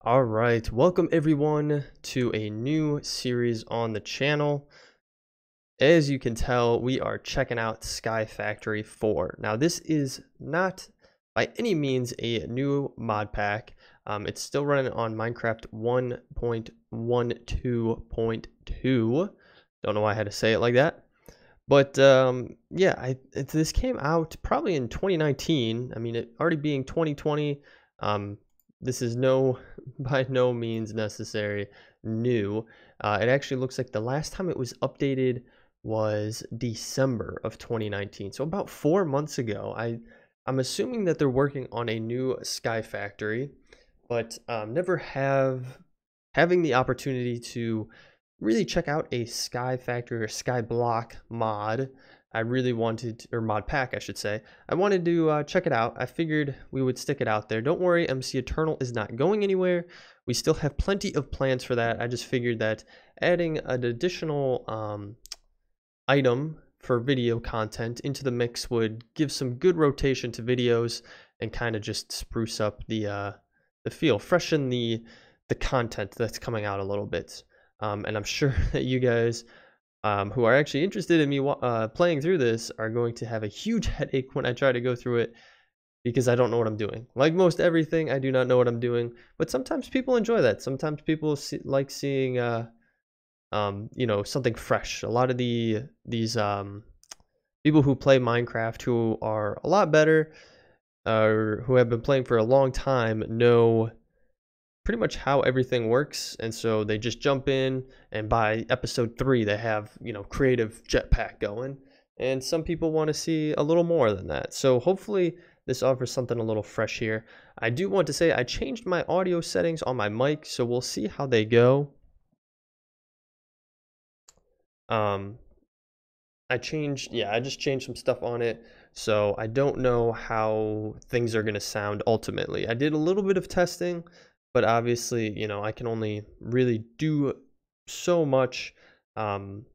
All right, welcome everyone to a new series on the channel. As you can tell, we are checking out SkyFactory 4. Now, this is not by any means a new mod pack. It's still running on Minecraft 1.12.2. Don't know why I had to say it like that. But yeah, this came out probably in 2019. I mean, it already being 2020. This is by no means necessary new. It actually looks like the last time it was updated was December of 2019, so about 4 months ago. I'm assuming that they're working on a new SkyFactory, but never having the opportunity to really check out a SkyFactory or Skyblock mod. I really wanted, or mod pack, I should say. I wanted to check it out. I figured we would stick it out there. Don't worry, MC Eternal is not going anywhere. We still have plenty of plans for that. I just figured that adding an additional item for video content into the mix would give some good rotation to videos and kind of just spruce up the feel, freshen the content that's coming out a little bit. And I'm sure that you guys who are actually interested in me playing through this are going to have a huge headache when I try to go through it, because I don't know what I'm doing. Like most everything, I do not know what I'm doing, but sometimes people enjoy that. Sometimes people like seeing you know, something fresh. A lot of these people who play Minecraft who are a lot better or who have been playing for a long time know pretty much how everything works, and so they just jump in, and by episode 3 they have, you know, creative jetpack going, and some people want to see a little more than that. So hopefully this offers something a little fresh here. I do want to say I changed my audio settings on my mic, so we'll see how they go. I just changed some stuff on it, so I don't know how things are going to sound ultimately. I did a little bit of testing, but obviously, you know, I can only really do so much in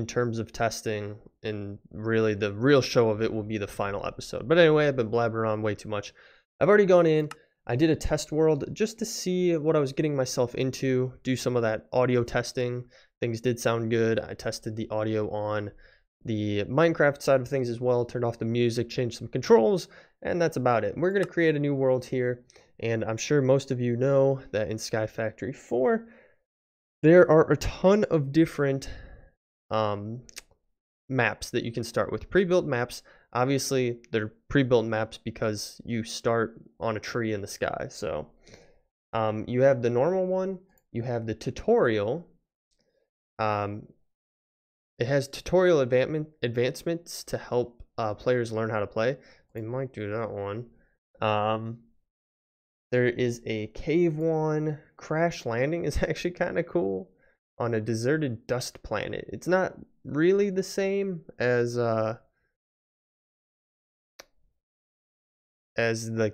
terms of testing, and really the real show of it will be the final episode. But anyway, I've been blabbering on way too much. I've already gone in. I did a test world just to see what I was getting myself into, do some of that audio testing. Things did sound good. I tested the audio on the Minecraft side of things as well, turned off the music, changed some controls, and that's about it. We're going to create a new world here, and I'm sure most of you know that in SkyFactory 4, there are a ton of different maps that you can start with. Pre-built maps, obviously, they're pre-built maps because you start on a tree in the sky. So you have the normal one, you have the tutorial. It has tutorial advancements to help players learn how to play. We might do that one. There is a cave one. Crash landing is actually kind of cool on a deserted dust planet. It's not really the same as like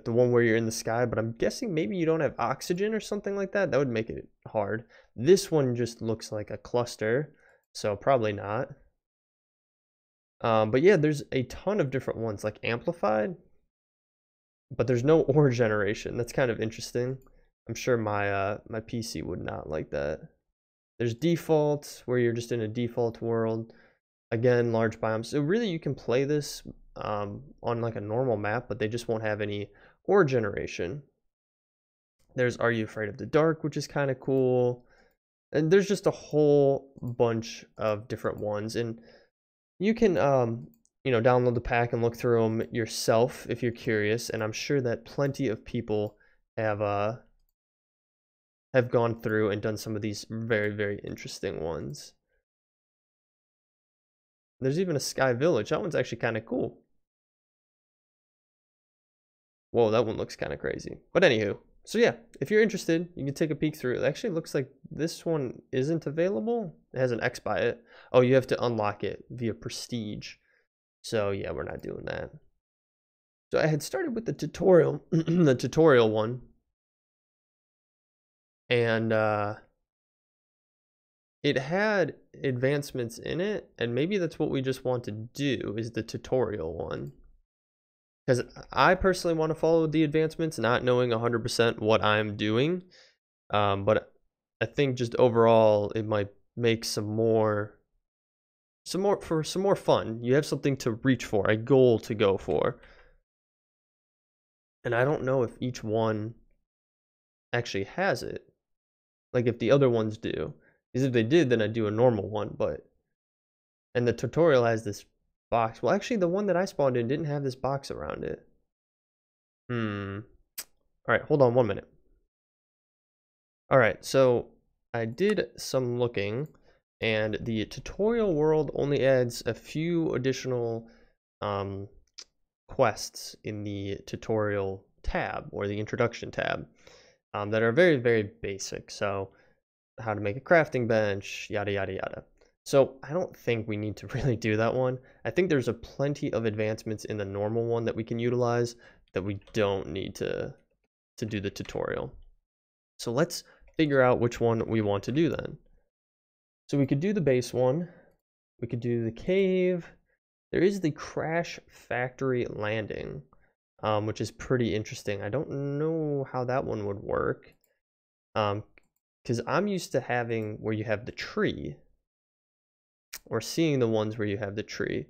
the one where you're in the sky, but I'm guessing maybe you don't have oxygen or something like that. That would make it hard. This one just looks like a cluster, so probably not. But yeah, there's a ton of different ones, like amplified, but there's no ore generation. That's kind of interesting. I'm sure my my PC would not like that. There's default, where you're just in a default world. Again, large biomes. So really you can play this on like a normal map, but they just won't have any ore generation. There's Are You Afraid of the Dark, which is kind of cool. And there's just a whole bunch of different ones, and you can you know, download the pack and look through them yourself if you're curious, and I'm sure that plenty of people have gone through and done some of these very, very interesting ones. There's even a Sky Village. That one's actually kind of cool. Whoa, that one looks kind of crazy. But anywho, so yeah, if you're interested, you can take a peek through it. It actually looks like this one isn't available. It has an X by it. Oh, you have to unlock it via prestige. So yeah, we're not doing that. So I had started with the tutorial, the tutorial one, and it had advancements in it, and maybe that's what we just want to do, is the tutorial one. because I personally want to follow the advancements, not knowing 100% what I'm doing. But I think just overall, it might make some more fun. You have something to reach for, a goal to go for. And I don't know if each one actually has it. Like if the other ones do. Because if they did, then I'd do a normal one, and the tutorial has this box. Well, actually the one that I spawned in didn't have this box around it. Alright, hold on 1 minute. Alright, so I did some looking, and the tutorial world only adds a few additional quests in the tutorial tab, or the introduction tab, that are very, very basic. So how to make a crafting bench, yada yada yada. So I don't think we need to really do that one. I think there's a plenty of advancements in the normal one that we can utilize that we don't need to do the tutorial. So let's figure out which one we want to do then. So we could do the base one. We could do the cave. There is the Crash Factory landing, which is pretty interesting. I don't know how that one would work, because I'm used to having where you have the tree, or seeing the ones where you have the tree.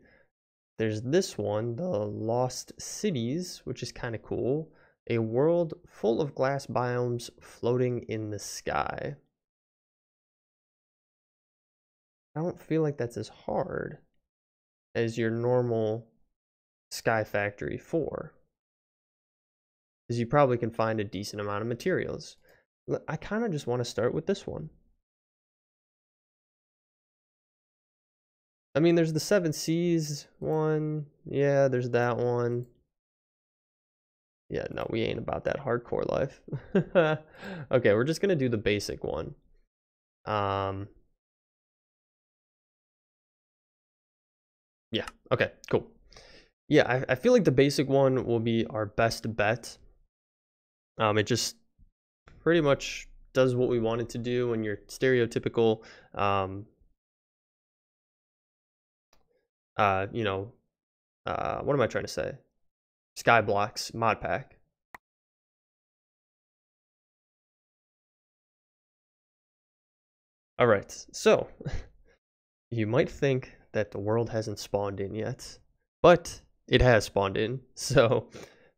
There's this one, the Lost Cities, which is kind of cool. A world full of glass biomes floating in the sky. I don't feel like that's as hard as your normal SkyFactory 4. Because you probably can find a decent amount of materials. I kind of just want to start with this one. I mean, there's the 7 Seas one. Yeah, there's that one. Yeah, no, we ain't about that hardcore life. Okay, we're just gonna do the basic one. Yeah, okay, cool. Yeah, I feel like the basic one will be our best bet. It just pretty much does what we want it to do when you're stereotypical, you know, what am I trying to say? Skyblocks mod pack. All right, so you might think that the world hasn't spawned in yet, but it has spawned in. So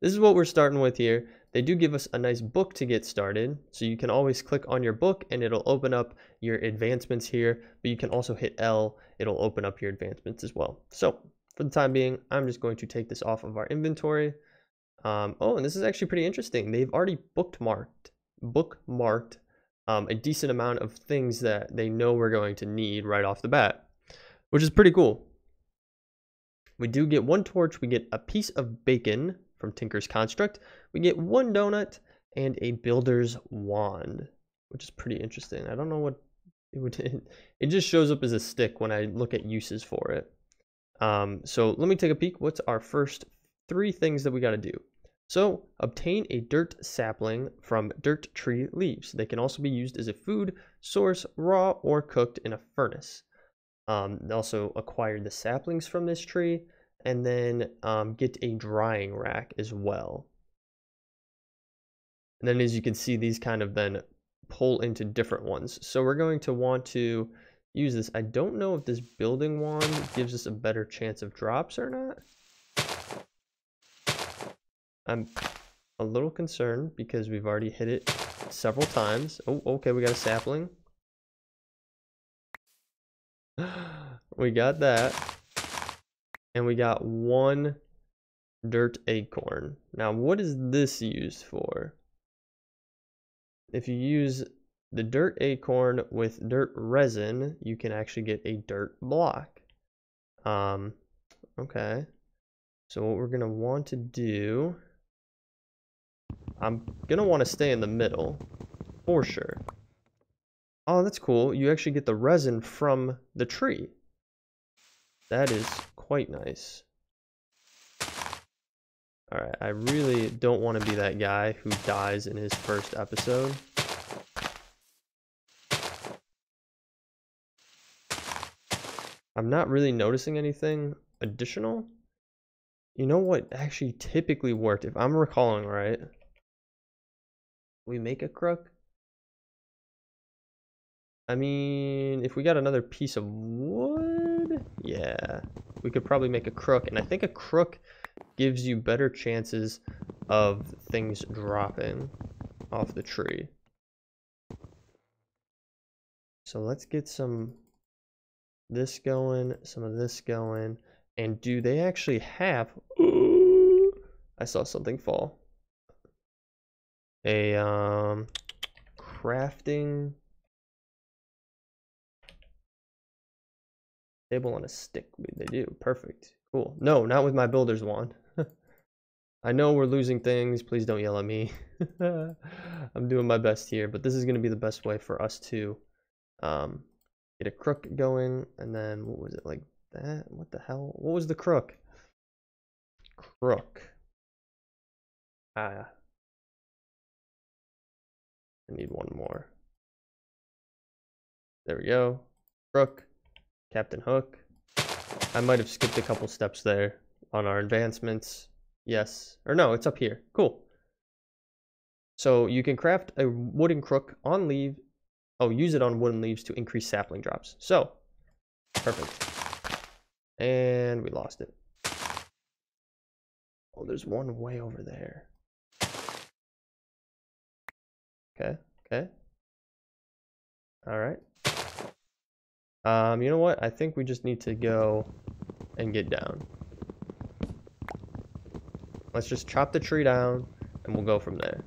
this is what we're starting with here. They do give us a nice book to get started, so you can always click on your book and it'll open up your advancements here, but you can also hit L, it'll open up your advancements as well. So for the time being, I'm just going to take this off of our inventory. Oh, and this is actually pretty interesting. They've already bookmarked a decent amount of things that they know we're going to need right off the bat, which is pretty cool. We do get 1 torch, we get a piece of bacon from Tinker's Construct, we get 1 donut, and a builder's wand, which is pretty interesting. I don't know what it would, it just shows up as a stick when I look at uses for it. So let me take a peek. What's our first 3 things that we got to do? So obtain a dirt sapling from dirt tree leaves. They can also be used as a food source, raw or cooked in a furnace. Also acquire the saplings from this tree, and then get a drying rack as well. And then as you can see, these kind of then pull into different ones. So we're going to want to use this. I don't know if this building wand gives us a better chance of drops or not. I'm a little concerned because we've already hit it several times. Oh, okay, we got a sapling. We got that. And we got 1 dirt acorn. Now, what is this used for? If you use the dirt acorn with dirt resin, you can actually get a dirt block. Okay. So what we're going to want to do, I'm going to want to stay in the middle for sure. Oh, that's cool. You actually get the resin from the tree. That is quite nice. Alright, I really don't want to be that guy who dies in his first episode. I'm not really noticing anything additional. You know what actually typically worked, if I'm recalling right? We make a crook? I mean, if we got another piece of wood, yeah, we could probably make a crook. And I think a crook gives you better chances of things dropping off the tree. So let's get some this going, some of this going. And do they actually have... I saw something fall. A crafting table on a stick. They do. Perfect. Cool. No, not with my builder's wand. I know we're losing things. Please don't yell at me. I'm doing my best here, but this is going to be the best way for us to get a crook going. And then, what was it, like that? What the hell? What was the crook? Crook. Ah. I need one more. There we go. Crook. Captain Hook. I might have skipped a couple steps there on our advancements. Yes. Or no, it's up here. Cool. So you can craft a wooden crook on leaf. Oh, use it on wooden leaves to increase sapling drops. So, perfect. And we lost it. Oh, there's one way over there. Okay, okay. All right. You know what? I think we just need to go and get down. Let's just chop the tree down and we'll go from there.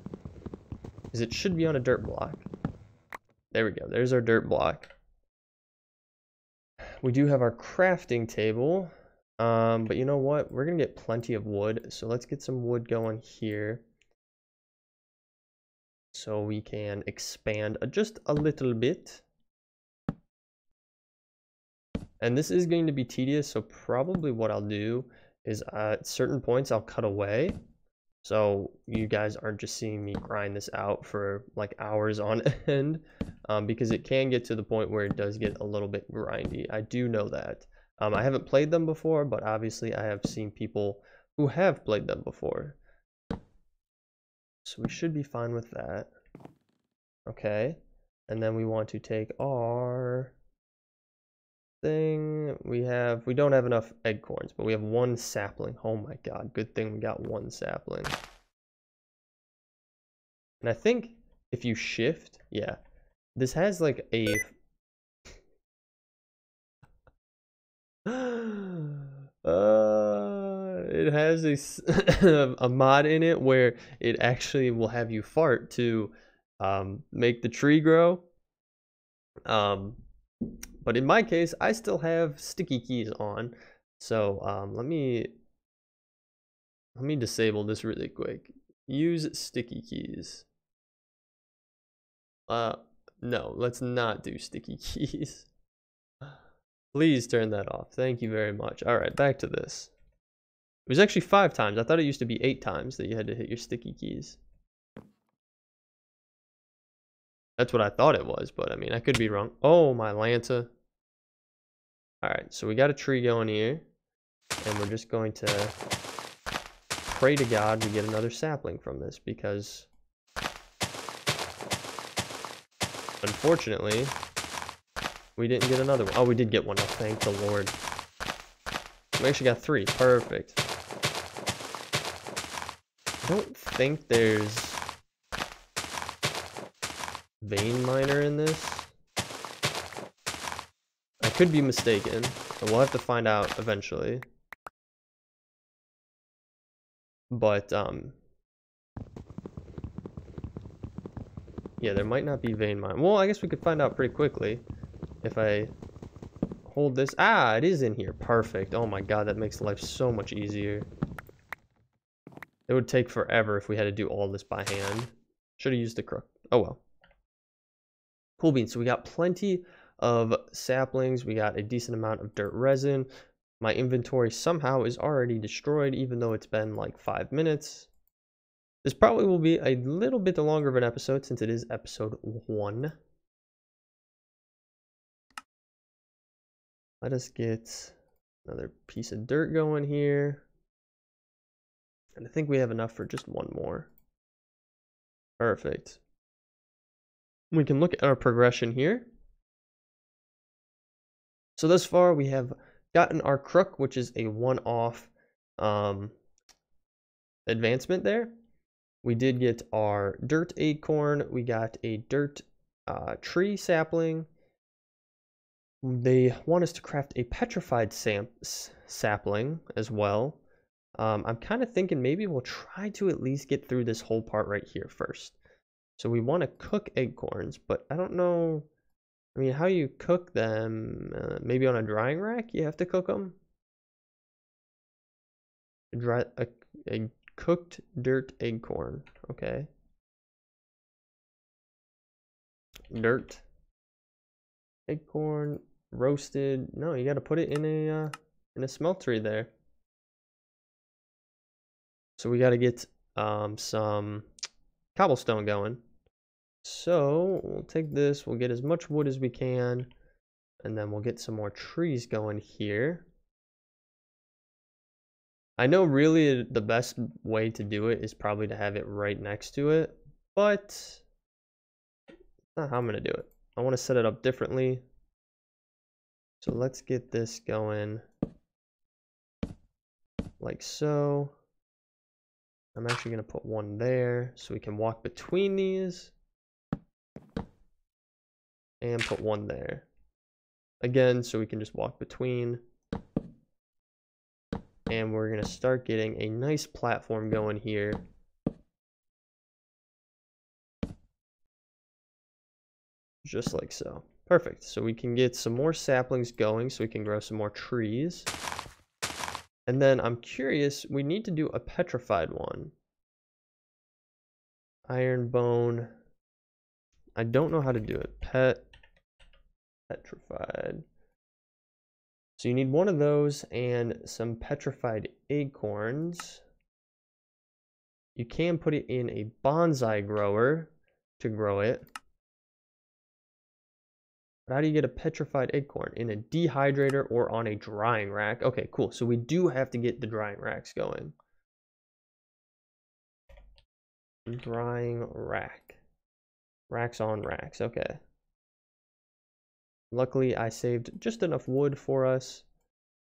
Because it should be on a dirt block. There we go. There's our dirt block. We do have our crafting table. But you know what? We're going to get plenty of wood. So let's get some wood going here. So we can expand just a little bit. And this is going to be tedious, so probably what I'll do is at certain points I'll cut away. So you guys aren't just seeing me grind this out for like hours on end, because it can get to the point where it does get a little bit grindy. I do know that. I haven't played them before, but obviously I have seen people who have played them before. So we should be fine with that. Okay. And then we want to take our thing. We don't have enough acorns, but we have one sapling. Oh my god, good thing we got one sapling. And I think if you shift, yeah, this has like a it has a mod in it where it actually will have you fart to make the tree grow. But in my case, I still have sticky keys on. So let me disable this really quick. Use sticky keys. No, let's not do sticky keys. Please turn that off. Thank you very much. All right, back to this. It was actually 5 times. I thought it used to be 8 times that you had to hit your sticky keys. That's what I thought it was, but I mean, I could be wrong. Oh, my Lanta. All right, so we got a tree going here, and we're just going to pray to God we get another sapling from this, because unfortunately we didn't get another one. Oh, we did get one. Oh, thank the Lord. We actually got 3. Perfect. I don't think there's vein miner in this. I could be mistaken, but we'll have to find out eventually. But yeah, there might not be vein mine. Well, I guess we could find out pretty quickly if I hold this. Ah, it is in here. Perfect. Oh my god, that makes life so much easier. It would take forever if we had to do all this by hand. Should have used the crook. Oh well. Cool beans. So we got plenty of saplings. We got a decent amount of dirt resin. My inventory somehow is already destroyed, even though it's been like 5 minutes. This probably will be a little bit longer of an episode since it is episode 1. Let us get another piece of dirt going here. And I think we have enough for just one more. Perfect. We can look at our progression here. So thus far we have gotten our crook, which is a one-off advancement there. We did get our dirt acorn. We got a dirt tree sapling. They want us to craft a petrified sapling as well. I'm kind of thinking maybe we'll try to at least get through this whole part right here first. So we want to cook acorns, but I don't know. I mean, how you cook them? Maybe on a drying rack you have to cook them? A cooked dirt acorn. Okay. Dirt acorn roasted. No, you got to put it in a smeltery there. So we got to get some cobblestone going. So we'll take this, we'll get as much wood as we can, and then we'll get some more trees going here. I know really the best way to do it is probably to have it right next to it, but that's not how I'm going to do it. I want to set it up differently. So let's get this going like so. I'm actually going to put one there so we can walk between these. And put one there. Again, so we can just walk between. And we're going to start getting a nice platform going here. Just like so. Perfect. So we can get some more saplings going so we can grow some more trees. And then I'm curious, we need to do a petrified one. Iron bone. I don't know how to do it. Petrified. So you need one of those and some petrified acorns. You can put it in a bonsai grower to grow it. But how do you get a petrified acorn? In a dehydrator or on a drying rack? Okay, cool. So we do have to get the drying racks going. Drying rack. Racks on racks. Okay. Luckily, I saved just enough wood for us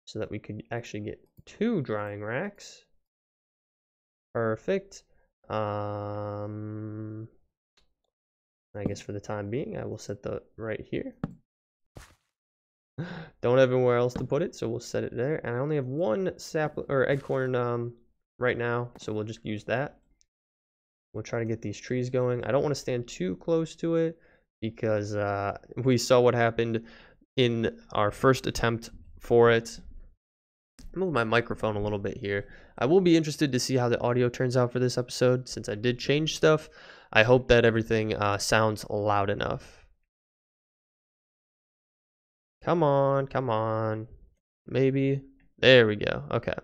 so that we could actually get 2 drying racks. Perfect. I guess for the time being, I will set the right here. Don't have anywhere else to put it, so we'll set it there. And I only have one acorn right now, so we'll just use that. We'll try to get these trees going. I don't want to stand too close to it because we saw what happened in our first attempt for it. Move my microphone a little bit here. I will be interested to see how the audio turns out for this episode since I did change stuff. I hope that everything sounds loud enough. Come on, come on. Maybe. There we go. Okay.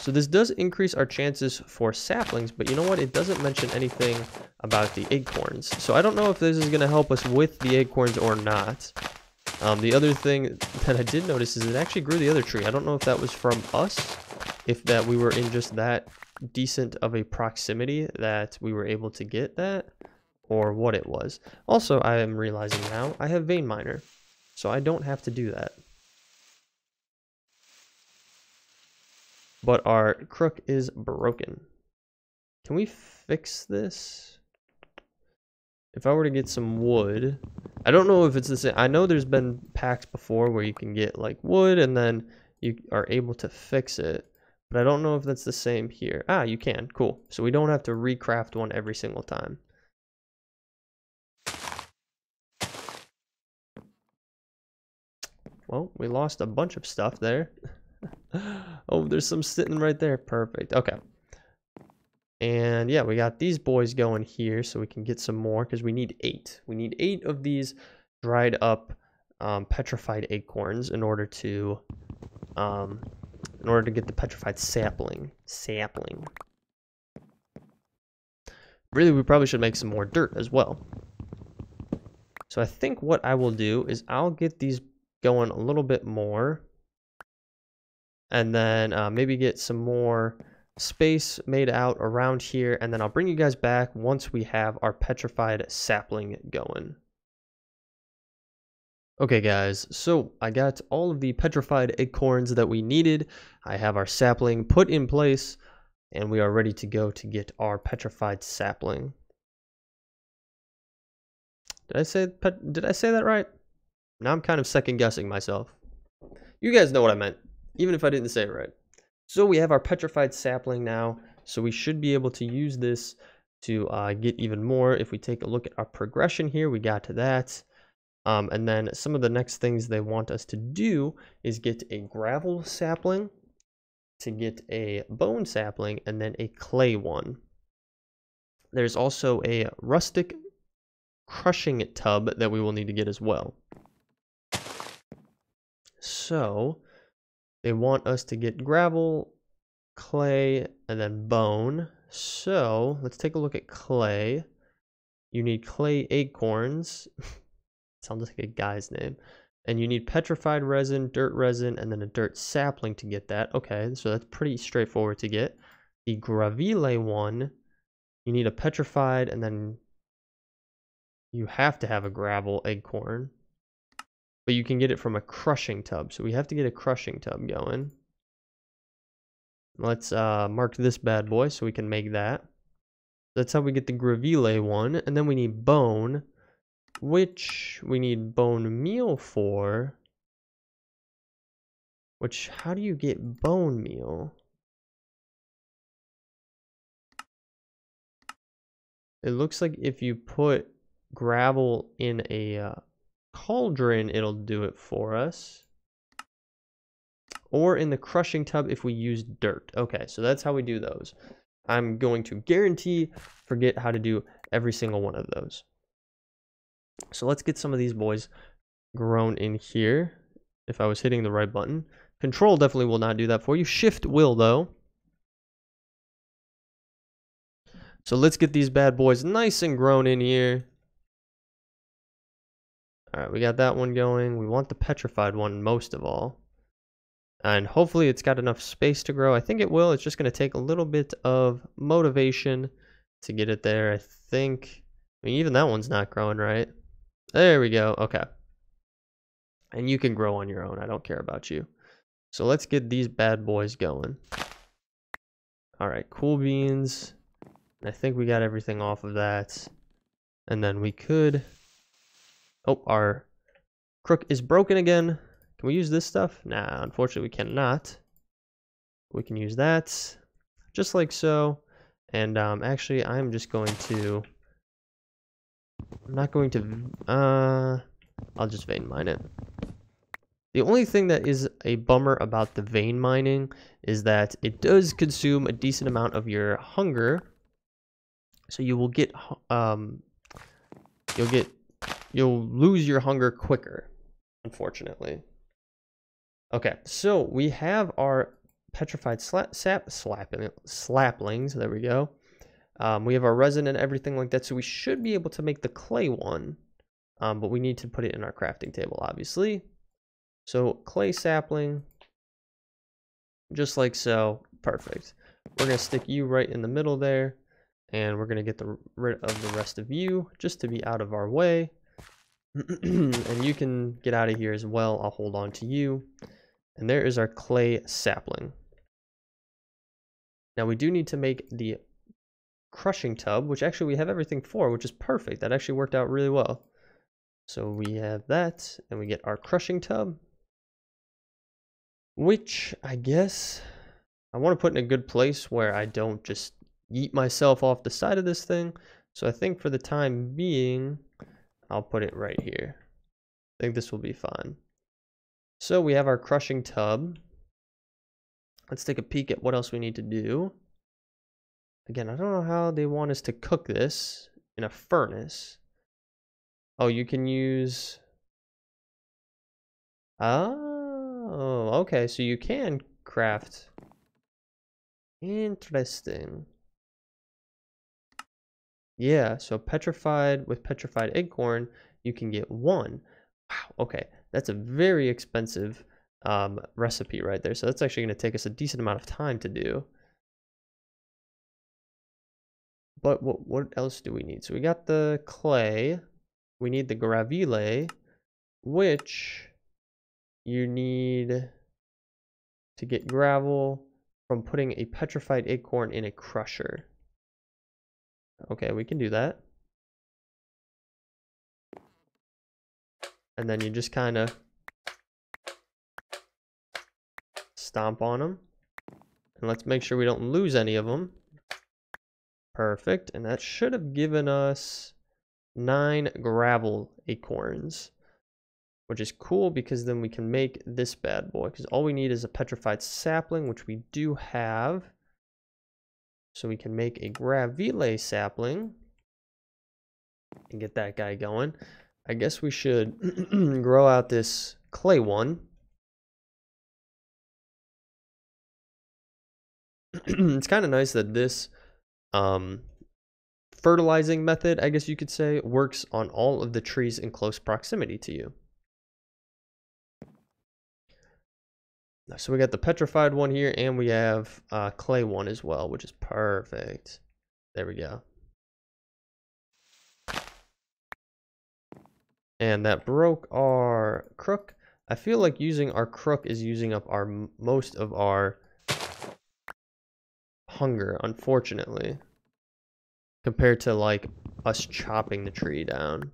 So this does increase our chances for saplings, but you know what? It doesn't mention anything about the acorns. So I don't know if this is going to help us with the acorns or not. The other thing that I did notice is it actually grew the other tree. I don't know if that was from us, if that we were in just that decent of a proximity that we were able to get that, or what it was. Also, I am realizing now I have vein miner, so I don't have to do that. But our crook is broken. Can we fix this? If I were to get some wood, I don't know if it's the same. I know there's been packs before where you can get like wood and then you are able to fix it. But I don't know if that's the same here. Ah, you can. Cool. So we don't have to recraft one every single time. Well, we lost a bunch of stuff there. Oh, there's some sitting right there. Perfect. Okay. And yeah, we got these boys going here so we can get some more because we need 8. We need 8 of these dried up petrified acorns in order to get the petrified sapling. Really, we probably should make some more dirt as well. So I think what I will do is I'll get these going a little bit more. and then maybe get some more space made out around here, and then I'll bring you guys back once we have our petrified sapling going. Okay guys, so I got all of the petrified acorns that we needed. I have our sapling put in place, and we are ready to go to get our petrified sapling. Did I say that right? Now I'm kind of second guessing myself. You guys know what I meant, even if I didn't say it right. So we have our petrified sapling now, so we should be able to use this to get even more. If we take a look at our progression here, we got to that. And then some of the next things they want us to do is get a gravel sapling, to get a bone sapling, and then a clay one. There's also a rustic crushing tub that we will need to get as well. So they want us to get gravel, clay, and then bone. So let's take a look at clay. You need clay acorns. Sounds like a guy's name. And you need petrified resin, and then a dirt sapling to get that. Okay, so that's pretty straightforward to get. The gravile one, you need a petrified, and then you have to have a gravel acorn. But you can get it from a crushing tub. So we have to get a crushing tub going. Let's mark this bad boy so we can make that. That's how we get the gravile one. And then we need bone, which we need bone meal for. Which, how do you get bone meal? It looks like if you put gravel in a cauldron, it'll do it for us. Or in the crushing tub if we use dirt. Okay, so that's how we do those. I'm going to guarantee forget how to do every single one of those. So let's get some of these boys grown in here. If I was hitting the right button. Control definitely will not do that for you. Shift will, though. So let's get these bad boys nice and grown in here. Alright, we got that one going. We want the petrified one most of all. And hopefully it's got enough space to grow. I think it will. It's just going to take a little bit of motivation to get it there, I think. I mean, even that one's not growing right. There we go. Okay. And you can grow on your own. I don't care about you. So let's get these bad boys going. Alright, cool beans. I think we got everything off of that. And then we could... Oh, our crook is broken again. Can we use this stuff? Nah, unfortunately we cannot. We can use that, just like so. And actually, I'm just going to... I'm not going to... I'll just vein mine it. The only thing that is a bummer about the vein mining is that it does consume a decent amount of your hunger. So you will get... You'll lose your hunger quicker, unfortunately. Okay, so we have our petrified slaplings. There we go. We have our resin and everything like that, so we should be able to make the clay one. But we need to put it in our crafting table, obviously. So clay sapling, just like so. Perfect. We're going to stick you right in the middle there, and we're going to get rid of the rest of you just to be out of our way. And you can get out of here as well. I'll hold on to you. And there is our clay sapling. Now we do need to make the crushing tub, which actually we have everything for, which is perfect. That actually worked out really well. So we have that, and we get our crushing tub, which I guess I want to put in a good place where I don't just yeet myself off the side of this thing. So I think for the time being, I'll put it right here. I think this will be fine. So we have our crushing tub. Let's take a peek at what else we need to do. Again, I don't know how they want us to cook this in a furnace. Oh, you can use... Oh, okay, so you can craft. Interesting. Yeah, so petrified with petrified acorn, you can get one. Wow, okay, that's a very expensive recipe right there. So that's actually going to take us a decent amount of time to do. But what else do we need? So we got the clay. We need the gravile, which you need to get gravel from putting a petrified acorn in a crusher. Okay, we can do that. And then you just kind of stomp on them. And let's make sure we don't lose any of them. Perfect. And that should have given us 9 gravel acorns, which is cool because then we can make this bad boy, because all we need is a petrified sapling, which we do have. So we can make a gravile sapling and get that guy going. I guess we should grow out this clay one. It's kind of nice that this fertilizing method, I guess you could say, works on all of the trees in close proximity to you. So we got the petrified one here, and we have clay one as well, which is perfect. There we go. And that broke our crook. I feel like using our crook is using up our most of our hunger, unfortunately, compared to like us chopping the tree down.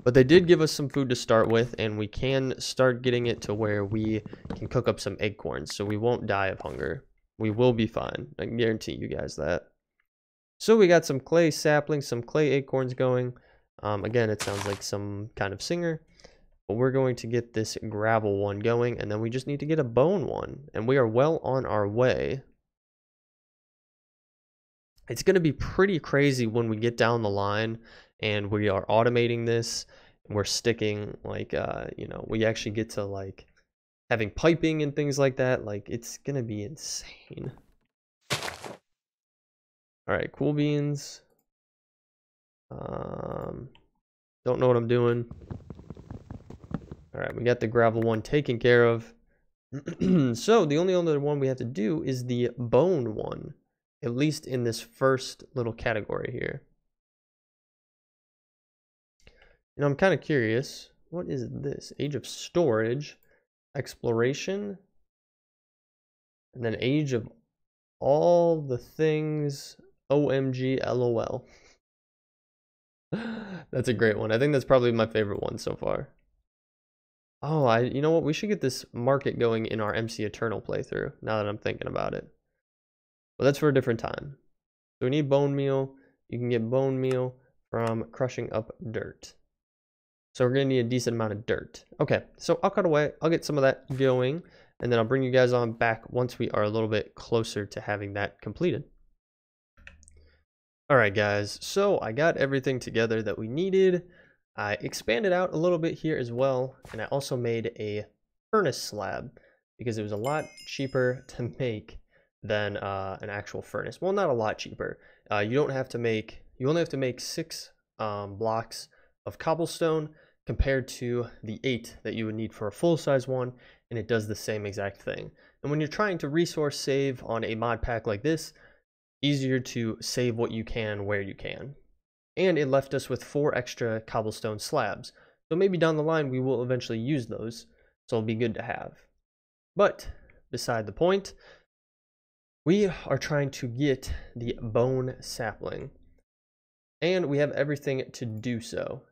But they did give us some food to start with, and we can start getting it to where we can cook up some acorns, so we won't die of hunger. We will be fine. I can guarantee you guys that. So we got some clay saplings, some clay acorns going. Again, it sounds like some kind of singer. But we're going to get this gravel one going, and then we just need to get a bone one. And we are well on our way. It's going to be pretty crazy when we get down the line and we are automating this. And we're sticking, like, you know, we actually get to, like, having piping and things like that. Like, it's going to be insane. All right, cool beans. Don't know what I'm doing. All right, we got the gravel one taken care of. So the only other one we have to do is the bone one, at least in this first little category here. You know, I'm kind of curious. What is this? Age of storage, exploration, and then age of all the things. OMG, LOL. That's a great one. I think that's probably my favorite one so far. Oh, you know what? We should get this market going in our MC Eternal playthrough, now that I'm thinking about it. But that's for a different time. So we need bone meal. You can get bone meal from crushing up dirt. So we're going to need a decent amount of dirt. Okay, so I'll cut away. I'll get some of that going, and then I'll bring you guys on back once we are a little bit closer to having that completed. Alright guys, so I got everything together that we needed. I expanded out a little bit here as well, and I also made a furnace slab because it was a lot cheaper to make than an actual furnace. Well, not a lot cheaper. You only have to make 6 blocks of cobblestone compared to the 8 that you would need for a full-size one, and it does the same exact thing. And when you're trying to resource save on a mod pack like this, easier to save what you can where you can. And it left us with 4 extra cobblestone slabs. So maybe down the line we will eventually use those, so it'll be good to have. But beside the point, we are trying to get the bone sapling. And we have everything to do so.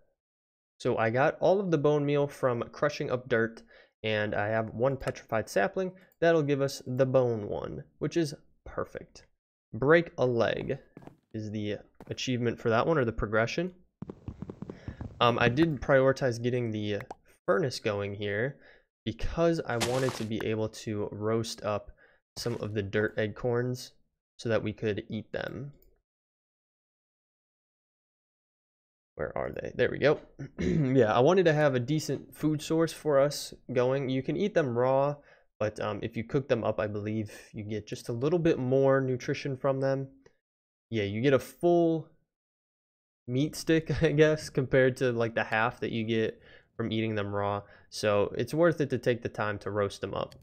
So I got all of the bone meal from crushing up dirt, and I have 1 petrified sapling. That'll give us the bone one, which is perfect. Break a leg is the achievement for that one, or the progression. I did prioritize getting the furnace going here because I wanted to be able to roast up some of the dirt acorns so that we could eat them. Where are they? There we go. Yeah, I wanted to have a decent food source for us going. You can eat them raw, but if you cook them up, I believe you get just a little bit more nutrition from them. Yeah, you get a full meat stick, I guess, compared to like the half that you get from eating them raw. So it's worth it to take the time to roast them up.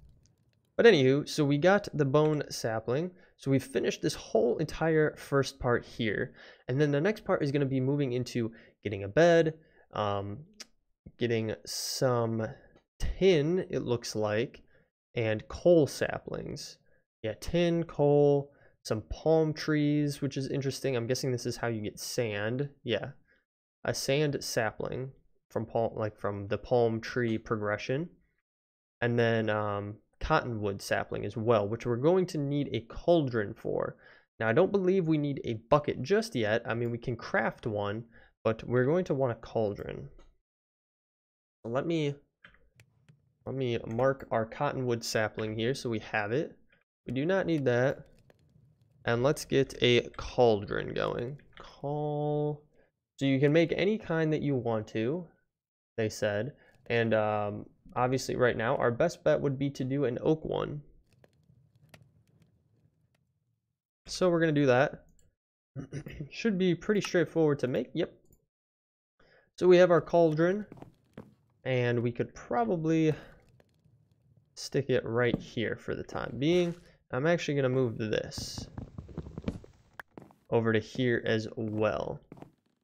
But anywho, so we got the bone sapling. So we've finished this whole entire first part here. And then the next part is going to be moving into getting a bed, getting some tin, it looks like, and coal saplings. Yeah, tin, coal, some palm trees, which is interesting. I'm guessing this is how you get sand. Yeah, a sand sapling from from the palm tree progression. And then cottonwood sapling as well, which we're going to need a cauldron for. Now, I don't believe we need a bucket just yet. I mean, we can craft one, but we're going to want a cauldron. So let me mark our cottonwood sapling here so we have it. We do not need that. And let's get a cauldron going. So you can make any kind that you want to, they said. And obviously right now, our best bet would be to do an oak one. So we're going to do that. Should be pretty straightforward to make. Yep. So we have our cauldron. And we could probably stick it right here for the time being. I'm actually going to move this over to here as well.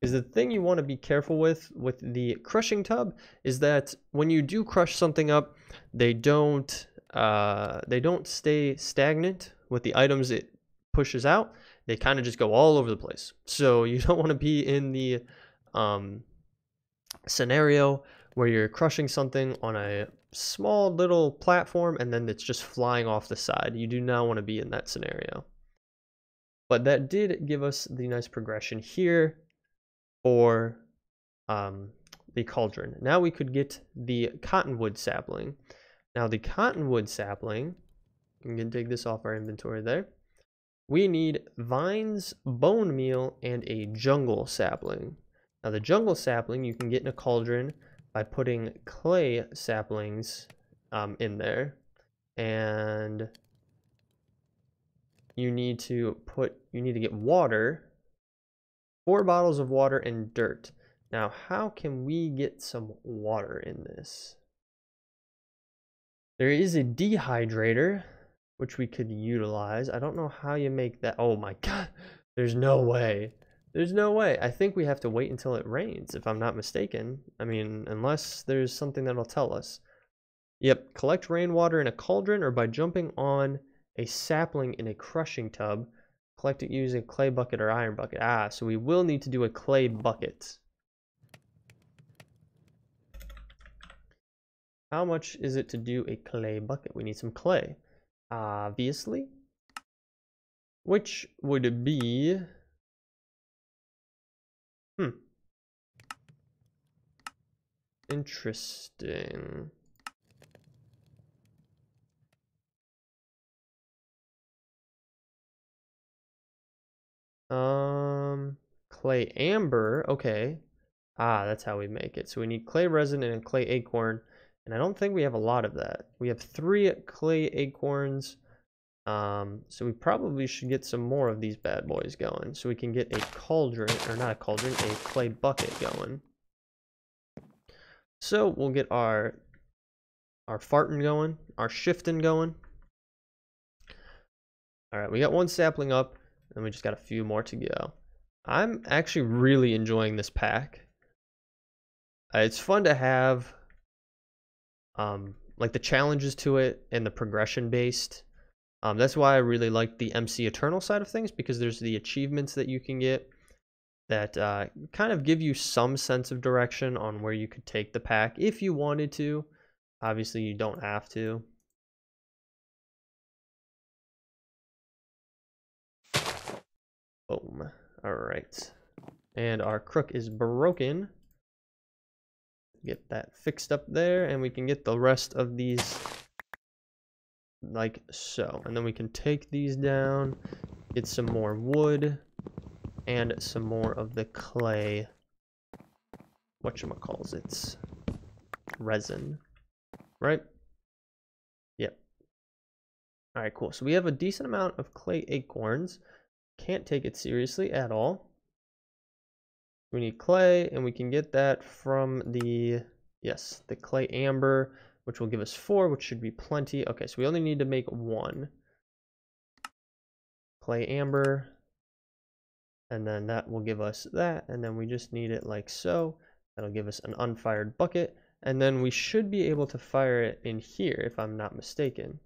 Because the thing you want to be careful with the crushing tub is that when you do crush something up, they don't stay stagnant with the items it pushes out. They kind of just go all over the place. So you don't want to be in the scenario where you're crushing something on a small little platform and then it's just flying off the side. You do not want to be in that scenario. But that did give us the nice progression here for the cauldron. Now we could get the cottonwood sapling. Now the cottonwood sapling, you can take this off our inventory there. We need vines, bone meal, and a jungle sapling. Now the jungle sapling you can get in a cauldron by putting clay saplings in there, and you need to get water, 4 bottles of water and dirt. Now how can we get some water in this? There is a dehydrator which we could utilize. I don't know how you make that. Oh my god, there's no way. There's no way. I think we have to wait until it rains, if I'm not mistaken. I mean, unless there's something that'll tell us. Yep, collect rainwater in a cauldron or by jumping on a sapling in a crushing tub. Collect it using a clay bucket or iron bucket. Ah, so we will need to do a clay bucket. How much is it to do a clay bucket? We need some clay, obviously. Which would be... Interesting. Clay amber. Okay. Ah, that's how we make it. So we need clay resin and a clay acorn. And I don't think we have a lot of that. We have 3 clay acorns. So we probably should get some more of these bad boys going. So we can get a cauldron, or not a cauldron, a clay bucket going. So we'll get our farting going, our shifting going. All right, we got 1 sapling up, and we just got a few more to go. I'm actually really enjoying this pack. It's fun to have like the challenges to it and the progression based. That's why I really like the MC Eternal side of things, because there's the achievements that you can get that kind of give you some sense of direction on where you could take the pack if you wanted to. Obviously, you don't have to. Boom. All right. And our crook is broken. Get that fixed up there, and we can get the rest of these like so. And then we can take these down, get some more wood, and some more of the clay, whatchamacalls, resin, right? Yep. All right, cool. So we have a decent amount of clay acorns. Can't take it seriously at all. We need clay, and we can get that from the, yes, the clay amber, which will give us 4, which should be plenty. Okay, so we only need to make 1. Clay amber, and then that will give us that, and then we just need it like so. That'll give us an unfired bucket, and then we should be able to fire it in here if I'm not mistaken.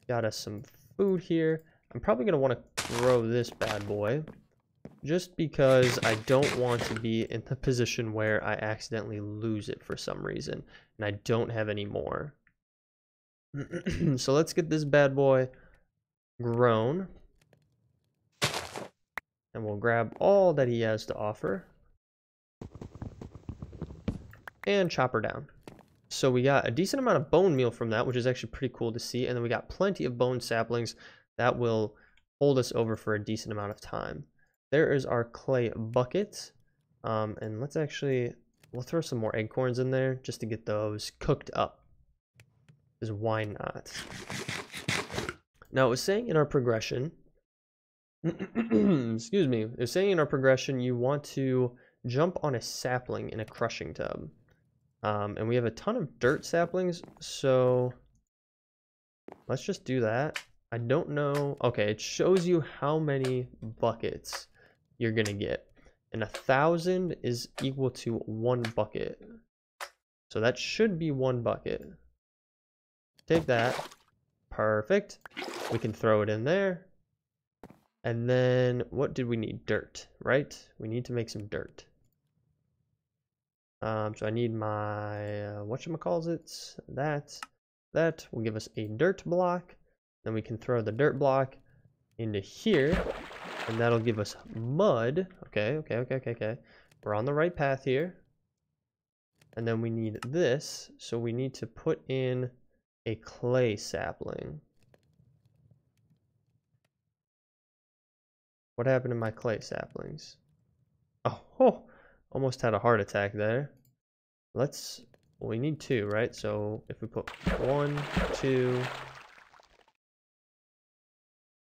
Got us some food here. I'm probably going to want to throw this bad boy just because I don't want to be in the position where I accidentally lose it for some reason and I don't have any more. So let's get this bad boy grown, and we'll grab all that he has to offer and chop her down. So we got a decent amount of bone meal from that, which is actually pretty cool to see. And then we got plenty of bone saplings that will hold us over for a decent amount of time. There is our clay bucket. And we'll throw some more acorns in there just to get those cooked up. Because why not? Now it was saying in our progression, excuse me, it was saying in our progression you want to jump on a sapling in a crushing tub. And we have a ton of dirt saplings, so let's just do that. I don't know. Okay, it shows you how many buckets you're gonna get, and 1,000 is equal to 1 bucket. So that should be 1 bucket. Take that. Perfect. We can throw it in there. And then what did we need? Dirt, right? We need to make some dirt. So I need my, whatchamacallit, that will give us a dirt block. Then we can throw the dirt block into here, and that'll give us mud. Okay. We're on the right path here. And then we need this, so we need to put in a clay sapling. What happened to my clay saplings? Oh, almost had a heart attack there. Well, we need 2, right? So if we put 1, 2,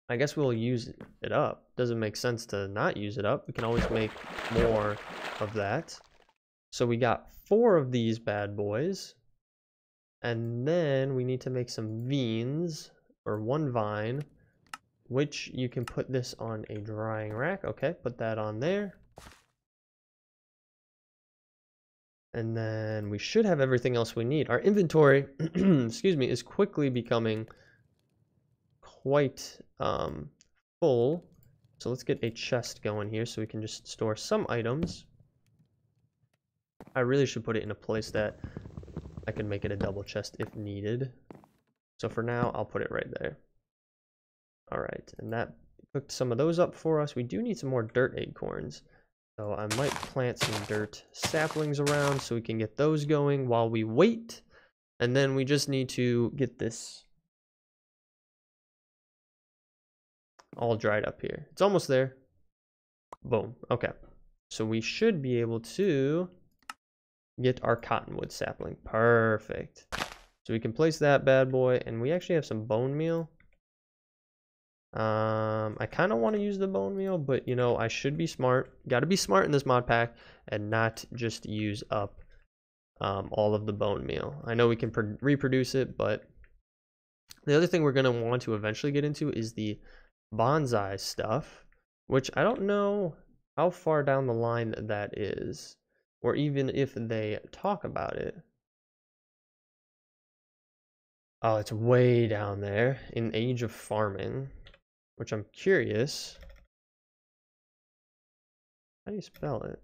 I guess we'll use it up. Doesn't make sense to not use it up. We can always make more of that. So we got 4 of these bad boys. And then we need to make some vines, or 1 vine, which you can put this on a drying rack. Okay, put that on there. And then we should have everything else we need. Our inventory, excuse me, is quickly becoming quite full. So let's get a chest going here so we can just store some items. I really should put it in a place that I can make it a double chest if needed. So for now, I'll put it right there. All right, and that cooked some of those up for us. We do need some more dirt acorns. So I might plant some dirt saplings around so we can get those going while we wait. And then we just need to get this all dried up here. It's almost there. Boom. Okay. So we should be able to get our cottonwood sapling. Perfect. So we can place that bad boy, and we actually have some bone meal. I kind of want to use the bone meal, but you know, I should be smart. Got to be smart in this mod pack and not just use up all of the bone meal. I know we can reproduce it, but the other thing we're going to want to eventually get into is the bonsai stuff, which I don't know how far down the line that is, or even if they talk about it. Oh, it's way down there in Age of Farming, which I'm curious. How do you spell it?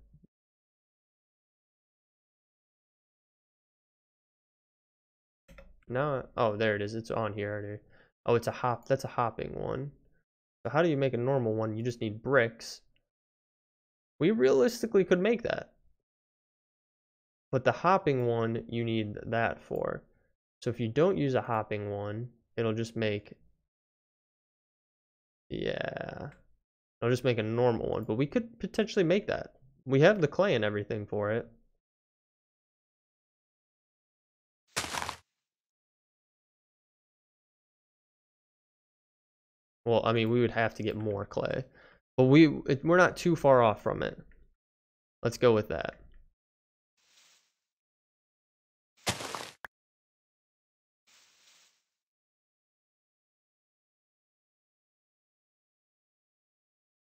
No, oh, there it is. It's on here already. Oh, it's a hop. That's a hopping one. So how do you make a normal one? You just need bricks. We realistically could make that. But the hopping one, you need that for. So if you don't use a hopping one, it'll just make, yeah, it'll just make a normal one. But we could potentially make that. We have the clay and everything for it. Well, I mean, we would have to get more clay, but we're not too far off from it. Let's go with that.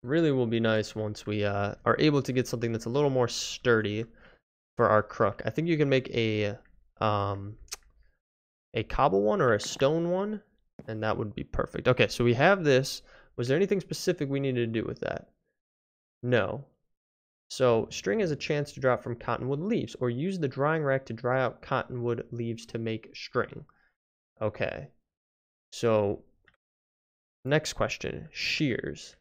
Really will be nice once we are able to get something that's a little more sturdy for our crook. I think you can make a cobble one or a stone one, and that would be perfect. Okay, so we have this. Was there anything specific we needed to do with that? No. So string has a chance to drop from cottonwood leaves, or use the drying rack to dry out cottonwood leaves to make string. Okay. So next question, shears.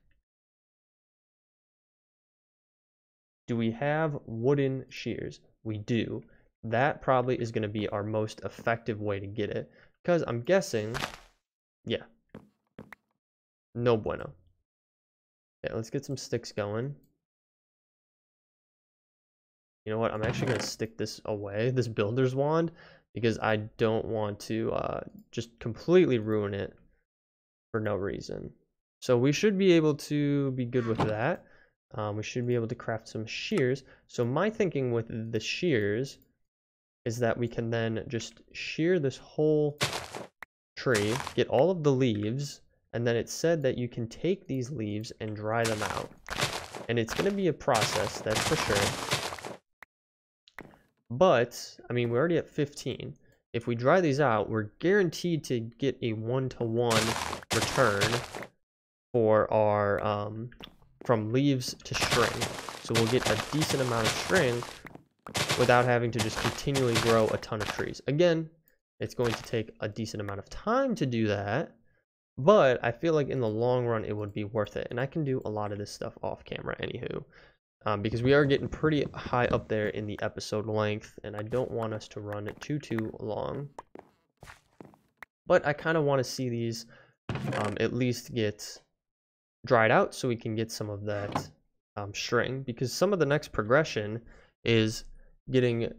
Do we have wooden shears? We do. That probably is going to be our most effective way to get it, because I'm guessing, yeah, no bueno. Yeah, let's get some sticks going. You know what? I'm actually going to stick this away, this builder's wand, because I don't want to just completely ruin it for no reason. So we should be able to be good with that. We should be able to craft some shears. So my thinking with the shears is that we can then just shear this whole tree, get all of the leaves, and then it said that you can take these leaves and dry them out. And it's going to be a process, that's for sure. But, I mean, we're already at 15. If we dry these out, we're guaranteed to get a 1-to-1 return for our, from leaves to string. So we'll get a decent amount of string without having to just continually grow a ton of trees. Again, it's going to take a decent amount of time to do that, but I feel like in the long run, it would be worth it. And I can do a lot of this stuff off camera anywho. Because we are getting pretty high up there in the episode length, and I don't want us to run it too long. But I kind of want to see these at least get dried out so we can get some of that string, because some of the next progression is getting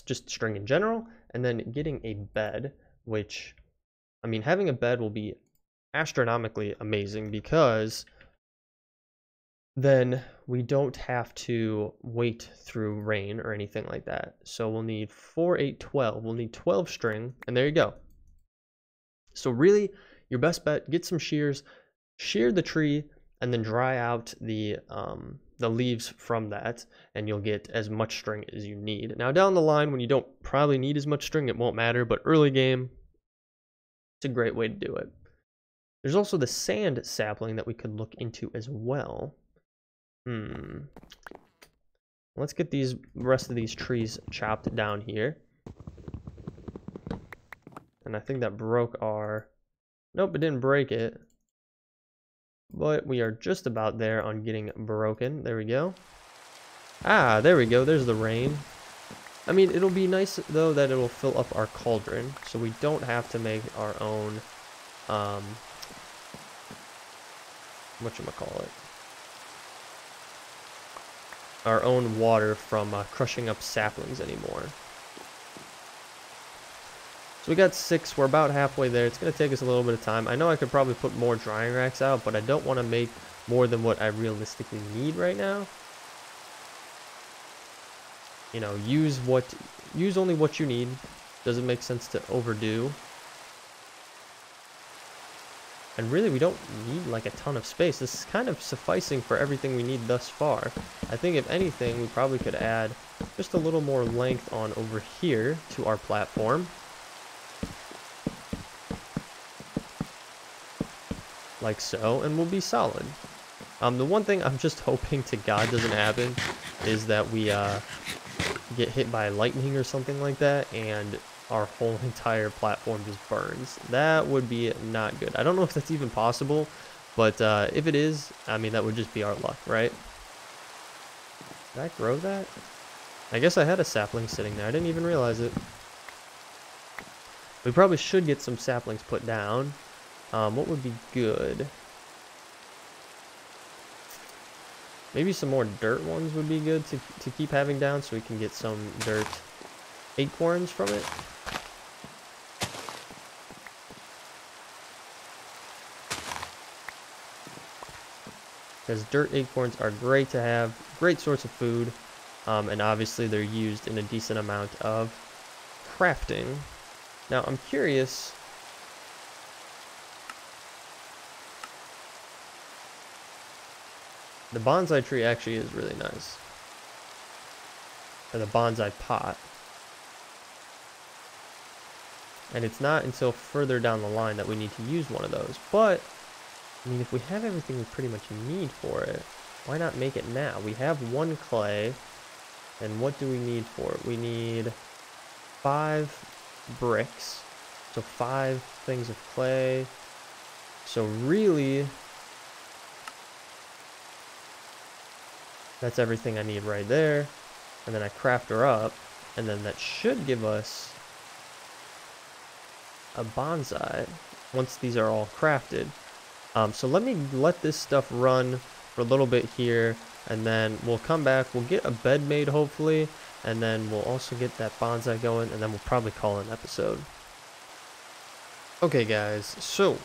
just string in general, and then getting a bed, which, I mean, having a bed will be astronomically amazing, because then we don't have to wait through rain or anything like that. So we'll need 4, 8, 12. We'll need 12 string, and there you go. So really, your best bet, get some shears, shear the tree, and then dry out the leaves from that, and you'll get as much string as you need. Now down the line, when you don't probably need as much string, it won't matter, but early game, it's a great way to do it. There's also the sand sapling that we could look into as well. Let's get these rest of these trees chopped down here. And I think that broke our... Nope, it didn't break it. But we are just about there on getting broken. There we go. Ah, there we go. There's the rain. I mean, it'll be nice, though, that it'll fill up our cauldron. So we don't have to make our own... whatchamacallit? Our own water from crushing up saplings anymore. So we got 6. We're about halfway there. It's going to take us a little bit of time. I know I could probably put more drying racks out, but I don't want to make more than what I realistically need right now. You know, use only what you need. Doesn't make sense to overdo. And really, we don't need like a ton of space. This is kind of sufficing for everything we need thus far. I think if anything, we probably could add just a little more length on over here to our platform. Like so, and we'll be solid. The one thing I'm just hoping to God doesn't happen is that we get hit by lightning or something like that, and our whole entire platform just burns. That would be not good. I don't know if that's even possible, but if it is, I mean, that would just be our luck, right? Did I grow that? I guess I had a sapling sitting there. I didn't even realize it. We probably should get some saplings put down. What would be good? Maybe some more dirt ones would be good to keep having down, so we can get some dirt acorns from it. Because dirt acorns are great to have, great source of food. and obviously they're used in a decent amount of crafting. Now I'm curious, the bonsai tree actually is really nice, or the bonsai pot, and it's not until further down the line that we need to use one of those. But I mean, if we have everything we pretty much need for it, why not make it now? We have 1 clay, and what do we need for it? We need 5 bricks, so 5 things of clay. So really, that's everything I need right there. And then I craft her up, and then that should give us a bonsai once these are all crafted. So let me let this stuff run for a little bit here, and then we'll come back, we'll get a bed made hopefully, and then we'll also get that bonsai going, and then we'll probably call it an episode. Okay guys, so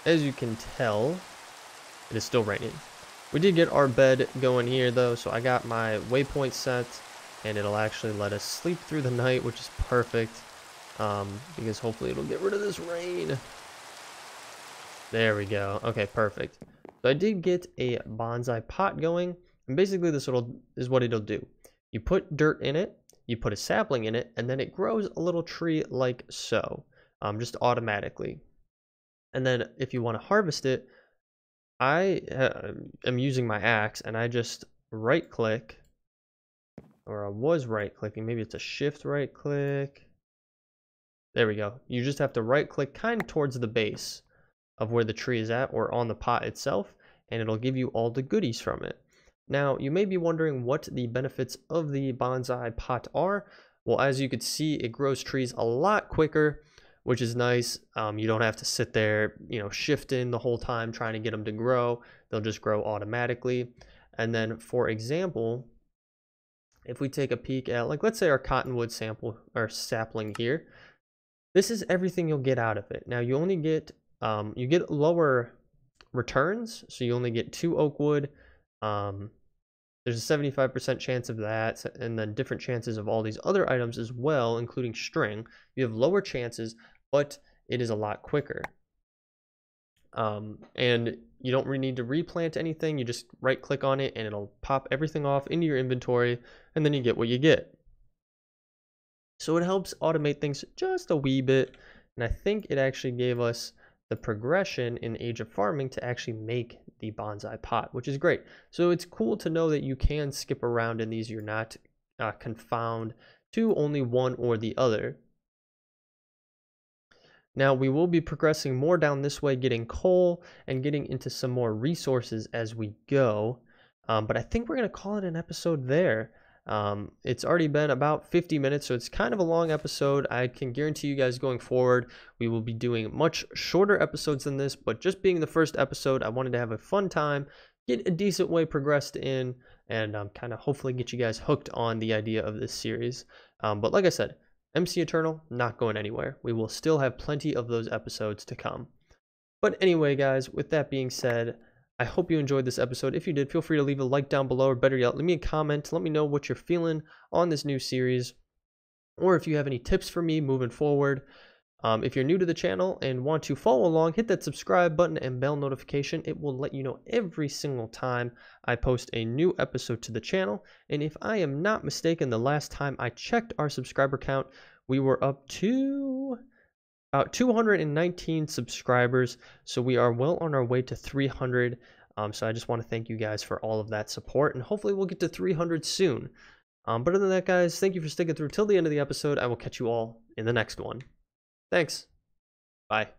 as you can tell, it is still raining. We did get our bed going here though, so I got my waypoint set, and it'll actually let us sleep through the night, which is perfect, because hopefully it'll get rid of this rain. There we go. Okay, perfect. So I did get a bonsai pot going, and basically this is what it'll do. You put dirt in it, you put a sapling in it, and then it grows a little tree like so, just automatically. And then if you want to harvest it, I am using my axe, and I just right click, or I was right clicking, maybe it's a shift right click. There we go. You just have to right click kind of towards the base of where the tree is at, or on the pot itself, and it'll give you all the goodies from it. Now you may be wondering what the benefits of the bonsai pot are. Well, as you can see, it grows trees a lot quicker, which is nice. You don't have to sit there, shifting the whole time trying to get them to grow. They'll just grow automatically. And then, for example, if we take a peek at, like, let's say our cottonwood sample or sapling here, this is everything you'll get out of it. Now you only get you get lower returns, so you only get 2 oak wood. There's a 75% chance of that, and then different chances of all these other items as well, including string. You have lower chances, but it is a lot quicker. And you don't really need to replant anything. You just right click on it and it'll pop everything off into your inventory, and then you get what you get. So it helps automate things just a wee bit, and I think it actually gave us the progression in Age of Farming to actually make the bonsai pot, which is great. So it's cool to know that you can skip around in these. You're not confined to only one or the other. Now we will be progressing more down this way, getting coal and getting into some more resources as we go. But I think we're going to call it an episode there. It's already been about 50 minutes, so it's kind of a long episode. I can guarantee you guys going forward, we will be doing much shorter episodes than this, but just being the first episode, I wanted to have a fun time, get a decent way progressed in, and kind of hopefully get you guys hooked on the idea of this series. But like I said, MC Eternal, not going anywhere. We will still have plenty of those episodes to come. But anyway, guys, with that being said, I hope you enjoyed this episode. If you did, feel free to leave a like down below, or better yet, leave me a comment. Let me know what you're feeling on this new series, or if you have any tips for me moving forward. If you're new to the channel and want to follow along, hit that subscribe button and bell notification. It will let you know every single time I post a new episode to the channel. And if I am not mistaken, the last time I checked our subscriber count, we were up to about 219 subscribers, so we are well on our way to 300. So I just want to thank you guys for all of that support, and hopefully we'll get to 300 soon. But other than that, guys, thank you for sticking through till the end of the episode. I will catch you all in the next one. Thanks. Bye.